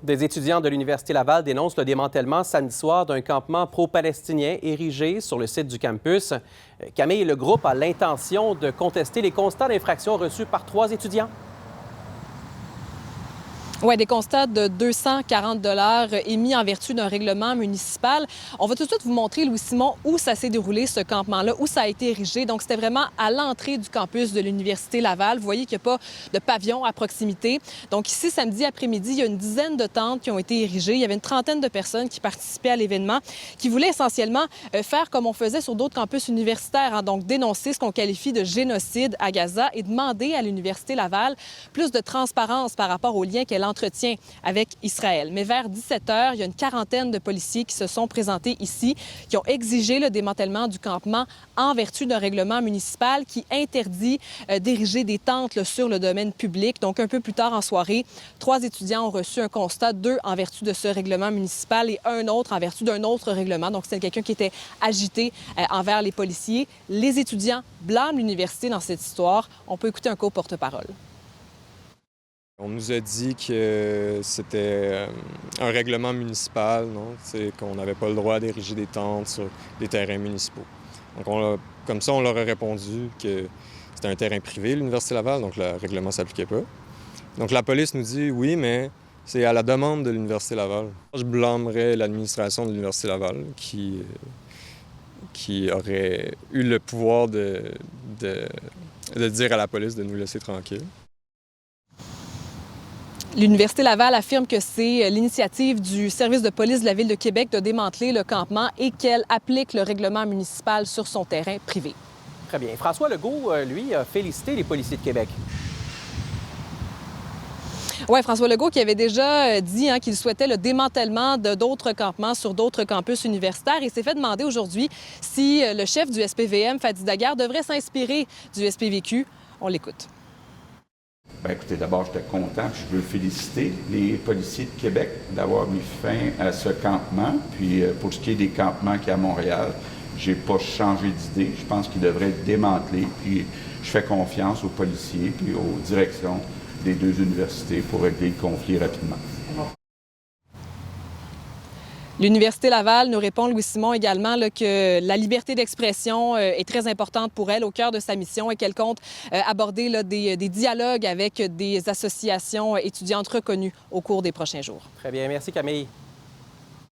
Des étudiants de l'Université Laval dénoncent le démantèlement samedi soir d'un campement pro-palestinien érigé sur le site du campus. Camille, le groupe a l'intention de contester les constats d'infraction reçus par 3 étudiants. Oui, des constats de 240 $ émis en vertu d'un règlement municipal. On va tout de suite vous montrer, Louis-Simon, où ça s'est déroulé, ce campement-là, où ça a été érigé. Donc, c'était vraiment à l'entrée du campus de l'Université Laval. Vous voyez qu'il n'y a pas de pavillon à proximité. Donc, ici, samedi après-midi, il y a une dizaine de tentes qui ont été érigées. Il y avait une trentaine de personnes qui participaient à l'événement, qui voulaient essentiellement faire comme on faisait sur d'autres campus universitaires, hein, donc dénoncer ce qu'on qualifie de génocide à Gaza et demander à l'Université Laval plus de transparence par rapport aux liens qu'elle entretien avec Israël. Mais vers 17 h, il y a une quarantaine de policiers qui se sont présentés ici, qui ont exigé le démantèlement du campement en vertu d'un règlement municipal qui interdit d'ériger des tentes là, sur le domaine public. Donc, un peu plus tard en soirée, 3 étudiants ont reçu un constat, 2 en vertu de ce règlement municipal et un autre en vertu d'un autre règlement. Donc, c'était quelqu'un qui était agité envers les policiers. Les étudiants blâment l'université dans cette histoire. On peut écouter un co-porte-parole. On nous a dit que c'était un règlement municipal, qu'on n'avait pas le droit d'ériger des tentes sur des terrains municipaux. Donc, comme ça, on leur a répondu que c'était un terrain privé, l'Université Laval, donc le règlement ne s'appliquait pas. Donc, la police nous dit oui, mais c'est à la demande de l'Université Laval. Je blâmerais l'administration de l'Université Laval qui aurait eu le pouvoir de dire à la police de nous laisser tranquilles. L'Université Laval affirme que c'est l'initiative du service de police de la Ville de Québec de démanteler le campement et qu'elle applique le règlement municipal sur son terrain privé. Très bien. François Legault, lui, a félicité les policiers de Québec. Oui, François Legault qui avait déjà dit qu'il souhaitait le démantèlement d'autres campements sur d'autres campus universitaires et s'est fait demander aujourd'hui si le chef du SPVM, Fadi Daguerre, devrait s'inspirer du SPVQ. On l'écoute. Bien, écoutez, d'abord, j'étais content. Je veux féliciter les policiers de Québec d'avoir mis fin à ce campement. Puis, pour ce qui est des campements qui est à Montréal, j'ai pas changé d'idée. Je pense qu'ils devraient être démantelés. Puis, je fais confiance aux policiers puis aux directions des 2 universités pour régler le conflit rapidement. L'Université Laval nous répond, Louis-Simon, également là, que la liberté d'expression est très importante pour elle, au cœur de sa mission, et qu'elle compte aborder là, des dialogues avec des associations étudiantes reconnues au cours des prochains jours. Très bien. Merci, Camille.